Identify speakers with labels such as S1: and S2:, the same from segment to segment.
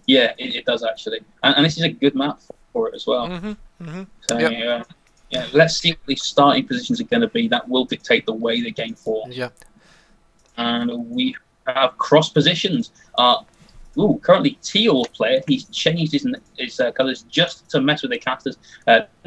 S1: Yeah, it does actually, and this is a good map for it as well. So yeah, let's see what the starting positions are going to be. That will dictate the way the game falls.
S2: Yeah.
S1: And we have cross positions. Currently teal player. He's changed his colours just to mess with the casters.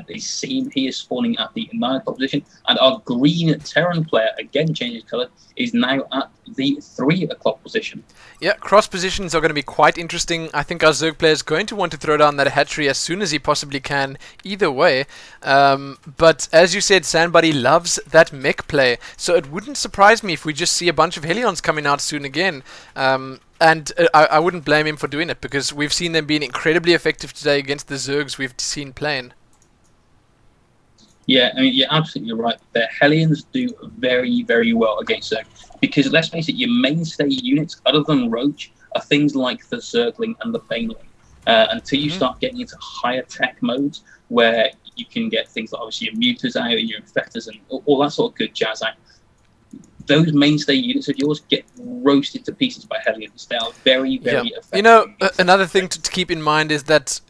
S1: His seeM, he is spawning at the 9 o'clock position, and our green Terran player again changed his colour. Is now at the 3 o'clock position.
S2: Yeah, cross positions are going to be quite interesting. I think our Zerg player is going to want to throw down that hatchery as soon as he possibly can, either way. But as you said, Sandbuddy loves that mech play, so it wouldn't surprise me if we just see a bunch of Helions coming out soon again. And I wouldn't blame him for doing it, because we've seen them being incredibly effective today against the Zergs we've seen playing.
S1: Yeah, I mean, you're absolutely right. The Hellions do very, very well against Zerg. Because let's face it, your mainstay units, other than Roach, are things like the Zergling and the Baneling. Until you start getting into higher tech modes, where you can get things like, obviously, your Muters out, your Infectors, and all that sort of good jazz out. Those mainstay units of yours get roasted to pieces by Hellions. They are very, very effective.
S2: You know, another thing to keep in mind is that,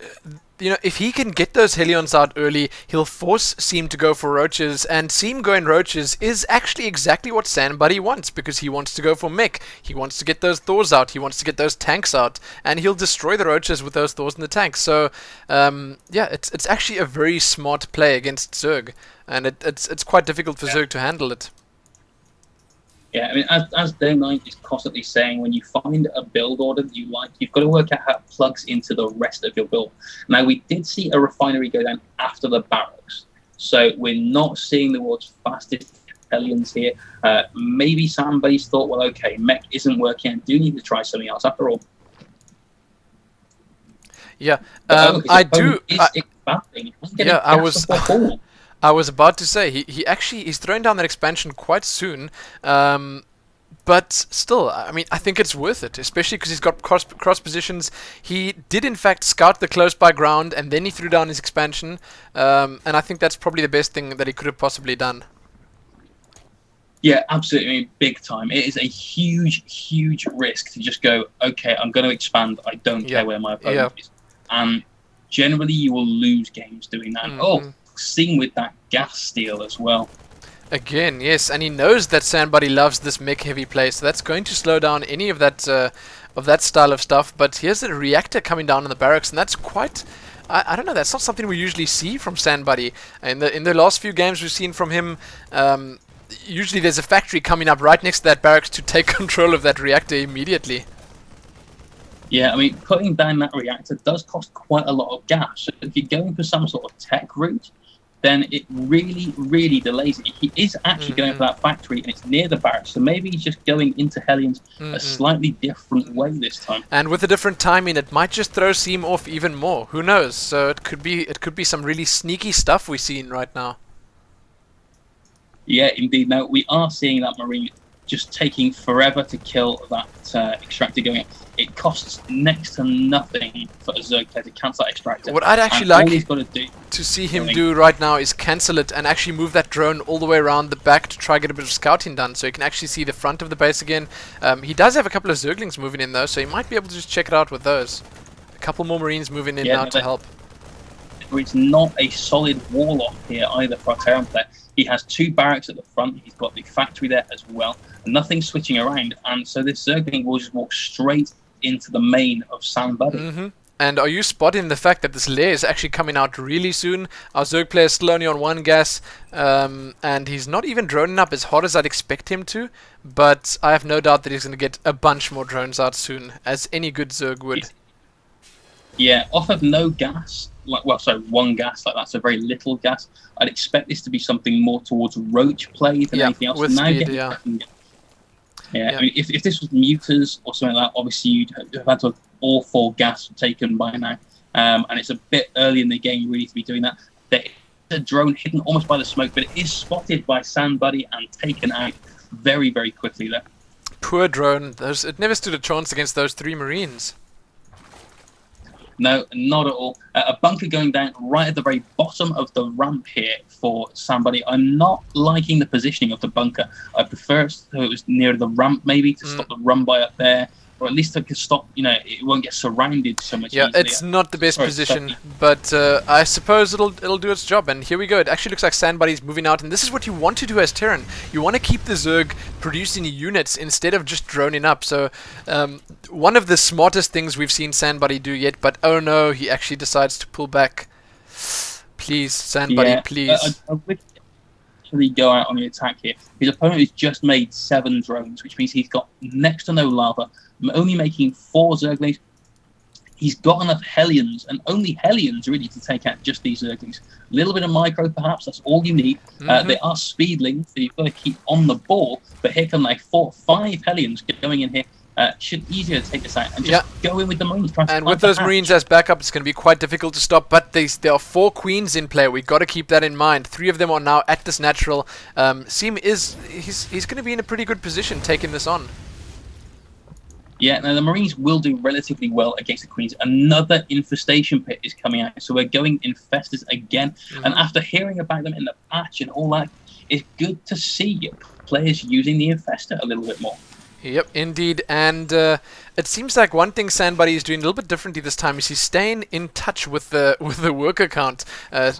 S2: you know, if he can get those Helions out early, he'll force seeM to go for Roaches, and seeM going Roaches is actually exactly what Sandbuddy wants, because he wants to go for mech. He wants to get those Thors out, he wants to get those tanks out, and he'll destroy the Roaches with those Thors in the tanks. So, yeah, it's actually a very smart play against Zerg, and it's quite difficult for Zerg to handle it.
S1: Yeah, I mean, as Day9 is constantly saying, when you find a build order that you like, you've got to work out how it plugs into the rest of your build. Now, we did see a refinery go down after the barracks, so we're not seeing the world's fastest Hellions here. Maybe somebody's thought, well, okay, mech isn't working, I do need to try something else after all.
S2: Yeah,
S1: I
S2: was about to say, he's thrown down that expansion quite soon, but still, I mean, I think it's worth it, especially because he's got cross positions. He did, in fact, scout the close by ground, and then he threw down his expansion, and I think that's probably the best thing that he could have possibly done.
S1: Yeah, absolutely, I mean, big time. It is a huge, huge risk to just go, okay, I'm going to expand, I don't care where my opponent is. And generally, you will lose games doing that. seeM with that gas steal as well.
S2: Again, yes, and he knows that Sandbuddy loves this mech heavy play, so that's going to slow down any of that style of stuff. But here's a reactor coming down in the barracks, and that's quite, I don't know, that's not something we usually see from Sandbuddy. In the last few games we've seen from him, usually there's a factory coming up right next to that barracks to take control of that reactor immediately.
S1: Yeah, I mean, putting down that reactor does cost quite a lot of gas. So if you're going for some sort of tech route, then it really, really delays it. He is actually going for that factory, and it's near the barracks, so maybe he's just going into Hellions a slightly different way this time.
S2: And with a different timing, it might just throw seeM off even more. Who knows? So it could be some really sneaky stuff we're seeing right now.
S1: Yeah, indeed. Now, we are seeing that Marine just taking forever to kill that extractor going in. It costs next to nothing for a Zerg player to cancel that extractor.
S2: What I'd actually like
S1: to
S2: see him do right now is cancel it and actually move that drone all the way around the back to try to get a bit of scouting done, so he can actually see the front of the base again. He does have a couple of Zerglings moving in though, so he might be able to just check it out with those. A couple more Marines moving in now to help.
S1: It's not a solid wall off here either for our Terran player. He has 2 barracks at the front, he's got the factory there as well, and nothing switching around, and so this Zergling will just walk straight into the main of Sandbuddy.
S2: And are you spotting the fact that this lair is actually coming out really soon? Our Zerg player is still only on 1 gas, and he's not even droning up as hard as I'd expect him to, but I have no doubt that he's going to get a bunch more drones out soon, as any good Zerg would.
S1: Yeah, off of no gas, well, sorry, 1 gas, like that's a very little gas. I'd expect this to be something more towards Roach play than anything else.
S2: With speed,
S1: I mean, if this was Muters or something like that, obviously you'd have had to have all 4 gas taken by now. And it's a bit early in the game really to be doing that. There is a drone hidden almost by the smoke, but it is spotted by Sandbuddy and taken out very, very quickly there.
S2: Poor drone. It never stood a chance against those 3 Marines.
S1: No, not at all. A bunker going down right at the very bottom of the ramp here for Sandbuddy. I'm not liking the positioning of the bunker. I prefer it so it was near the ramp maybe to stop the run by up there, or at least it can stop. It won't get surrounded so much.
S2: Yeah,
S1: easily.
S2: it's not the best position, but I suppose it'll do its job. And here we go. It actually looks like SiEG's moving out, and this is what you want to do as Terran. You want to keep the Zerg producing units instead of just droning up. So one of the smartest things we've seen SiEG do yet, but oh no, he actually decides to pull back. Please, SiEG, please.
S1: I would actually go out on the attack here. His opponent has just made 7 drones, which means he's got next to no lava, only making 4 Zerglings. He's got enough Hellions, and only Hellions really to take out just these Zerglings. A little bit of micro, perhaps, that's all you need. They are speedlings, so you've got to keep on the ball, but here come like 4 or 5 Hellions going in here. Should easier to take this out and just go in with the Marines.
S2: And with those Marines as backup, it's going to be quite difficult to stop. But there are 4 Queens in play. We've got to keep that in mind. 3 of them are now at this natural. seeM he's going to be in a pretty good position taking this on.
S1: Yeah, now the Marines will do relatively well against the Queens. Another infestation pit is coming out, so we're going infestors again. And after hearing about them in the patch and all that, it's good to see players using the infestor a little bit more.
S2: Yep, indeed, and it seems like one thing SiEG is doing a little bit differently this time is he's staying in touch with the worker count.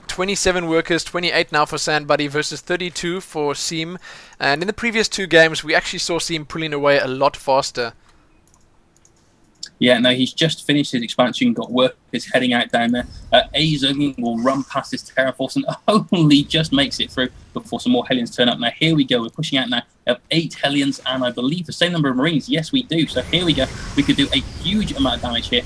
S2: 27 workers, 28 now for SiEG versus 32 for seeM. And in the previous 2 games, we actually saw seeM pulling away a lot faster.
S1: Yeah, no, he's just finished his expansion, got workers heading out down there. A Zergling will run past his Terraforce and only just makes it through before some more Hellions turn up. Now, here we go. We're pushing out now. We have 8 Hellions and I believe the same number of Marines. Yes, we do. So here we go. We could do a huge amount of damage here.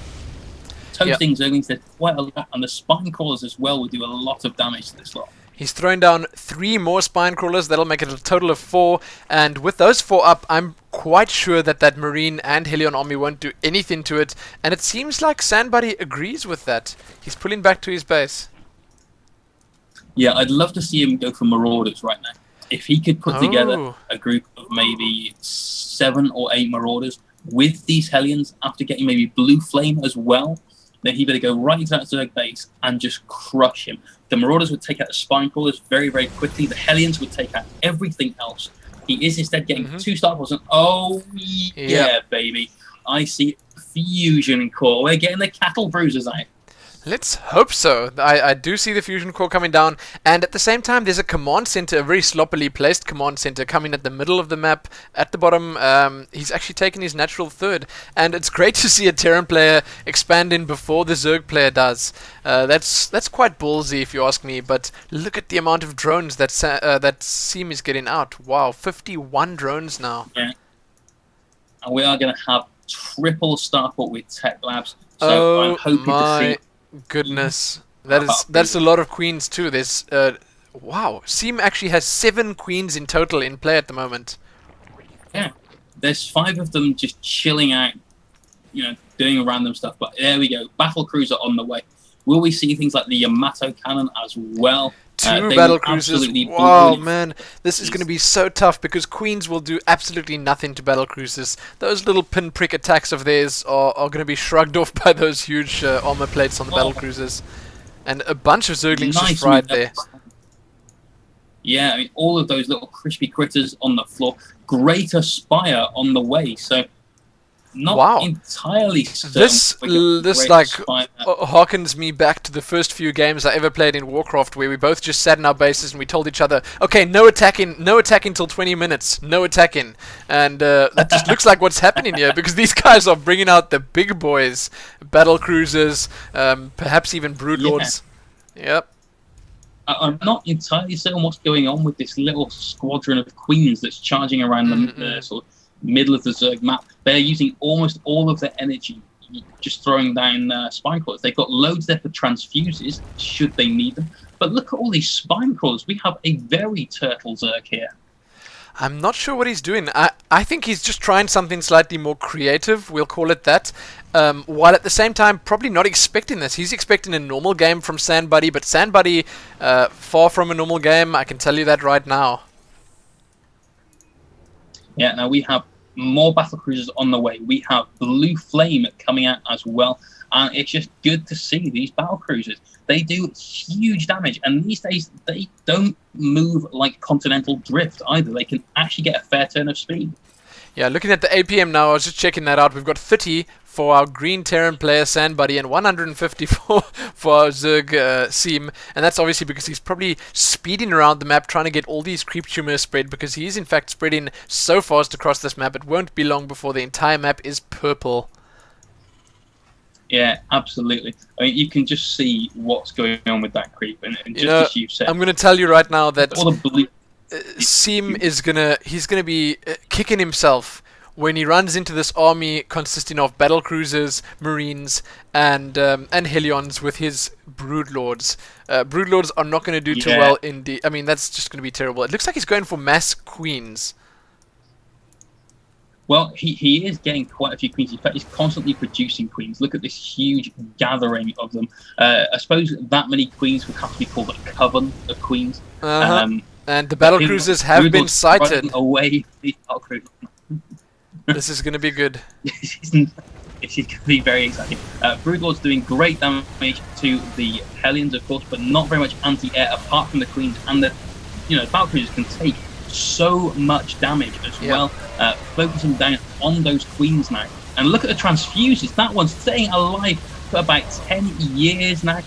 S1: Toasting Zerglings, there's quite a lot. And the Spine Crawlers as well will do a lot of damage to this lot.
S2: He's thrown down 3 more Spine Crawlers. That'll make it a total of 4. And with those 4 up, I'm quite sure that Marine and Hellion army won't do anything to it. And it seems like SiEG agrees with that. He's pulling back to his base.
S1: Yeah, I'd love to see him go for Marauders right now. If he could put together a group of maybe 7 or 8 Marauders with these Hellions after getting maybe Blue Flame as well, then he better go right into that Zerg base and just crush him. The Marauders would take out the Spine Crawlers very, very quickly. The Hellions would take out everything else. He is instead getting 2 Starforces. And oh, yeah, baby. I see Fusion Core. We're getting the Cattle Bruisers out.
S2: Let's hope so. I do see the Fusion Core coming down, and at the same time there's a command center, a very sloppily placed command center coming at the middle of the map. At the bottom, he's actually taken his natural 3rd, and it's great to see a Terran player expand in before the Zerg player does. That's quite ballsy if you ask me, but look at the amount of drones that seeM is getting out. Wow, 51 drones now.
S1: Yeah. And we are going to have triple starport with Tech Labs, so I'm hoping to see...
S2: Goodness, that's a lot of Queens too. There's wow, seeM actually has 7 Queens in total in play at the moment.
S1: Yeah, there's 5 of them just chilling out, doing random stuff. But there we go, battle cruiser on the way. Will we see things like the Yamato cannon as well?
S2: 2 battle cruisers. Wow, man, this is going to be so tough because Queens will do absolutely nothing to battle cruisers. Those little pinprick attacks of theirs are going to be shrugged off by those huge armor plates on the battle cruisers, and a bunch of Zerglings just fried there.
S1: Yeah, I mean, all of those little crispy critters on the floor. Greater Spire on the way. So. Not entirely certain.
S2: This like harkens me back to the first few games I ever played in Warcraft, where we both just sat in our bases and we told each other, okay, no attacking till 20 minutes, no attacking. And that just looks like what's happening here, because these guys are bringing out the big boys, battle cruisers, perhaps even broodlords. Yep.
S1: I'm not entirely certain what's going on with this little squadron of Queens that's charging around the sort of middle of the Zerg map. They're using almost all of their energy just throwing down Spine Crawlers. They've got loads there for transfuses, should they need them. But look at all these Spine Crawlers. We have a very turtle Zerg here.
S2: I'm not sure what he's doing. I think he's just trying something slightly more creative, we'll call it that, while at the same time probably not expecting this. He's expecting a normal game from SiEG, but SiEG, far from a normal game, I can tell you that right now.
S1: Yeah, now we have more battle cruisers on the way. We have Blue Flame coming out as well. And it's just good to see these battle cruisers. They do huge damage. And these days, they don't move like Continental Drift either. They can actually get a fair turn of speed.
S2: Yeah, looking at the APM now, I was just checking that out. We've got 30 for our green Terran player SiEGestarcraft and 154 for our Zerg seeM, and that's obviously because he's probably speeding around the map trying to get all these creep tumors spread, because he is in fact spreading so fast across this map. It won't be long before the entire map is purple.
S1: Yeah, absolutely. I mean, you can just see what's going on with that creep, and just
S2: You know,
S1: as you said,
S2: I'm going to tell you right now that
S1: all the blue.
S2: seeM is he's gonna be kicking himself when he runs into this army consisting of battle cruisers, marines, and Helions with his broodlords. Broodlords are not going to do too well in the. I mean, that's just going to be terrible. It looks like he's going for mass queens.
S1: Well, he is getting quite a few queens. In fact, he's constantly producing queens. Look at this huge gathering of them. I suppose that many queens would have to be called a coven of queens.
S2: And the battle cruisers have been sighted.
S1: Away the battle cruisers.
S2: This is going to be good.
S1: This is going to be very exciting. Broodlord's doing great damage to the Hellions, of course, but not very much anti-air apart from the queens. And the battle cruisers can take so much damage as well. Focusing down on those queens now. And look at the transfuses. That one's staying alive for about 10 years now.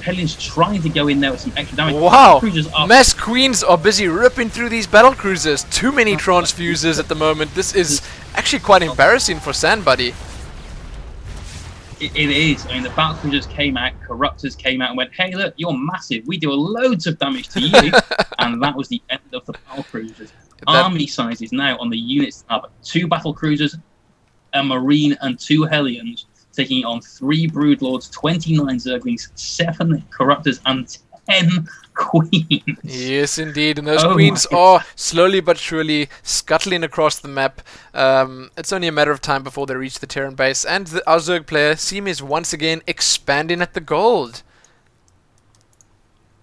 S1: Hellions trying to go in there with some extra damage.
S2: Wow! Mass queens are busy ripping through these battle cruisers. Too many transfuses at the moment. This is actually quite embarrassing for SiEGestarcraft.
S1: It is. I mean, the battle cruisers came out, corruptors came out and went, "Hey, look, you're massive. We do loads of damage to you." And that was the end of the battle cruisers. Army sizes now on the units tab: 2 battle cruisers, a marine, and 2 Hellions, taking on 3 broodlords, 29 zerglings, 7 corruptors, and 10 queens.
S2: Yes, indeed. And those queens are slowly but surely scuttling across the map. It's only a matter of time before they reach the Terran base. And our Zerg player, seeM, is once again expanding at the gold.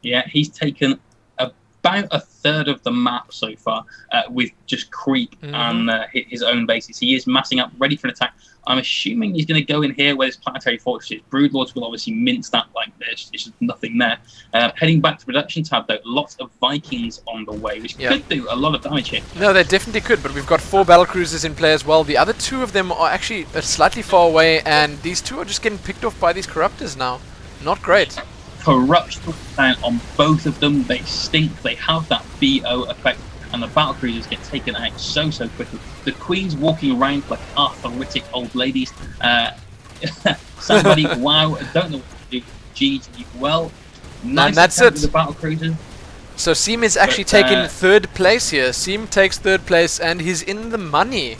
S1: Yeah, he's taken about a third of the map so far with just creep and his own bases. He is massing up, ready for an attack. I'm assuming he's going to go in here where this planetary fortress is. Broodlords will obviously mince that like this. There's just nothing there. Heading back to production tab, though, lots of Vikings on the way, which could do a lot of damage here.
S2: No, they definitely could, but we've got 4 battlecruisers in play as well. The other 2 of them are actually slightly far away, and these 2 are just getting picked off by these corruptors now. Not great.
S1: Corruption down on both of them. They stink. They have that BO effect, and the battle cruisers get taken out so quickly. The queens walking around like arthritic old ladies. Somebody, wow, I don't know what to do. GG. Well, nice.
S2: And that's it.
S1: The battle cruiser.
S2: So seeM is actually taking 3rd place here. seeM takes 3rd place, and he's in the money.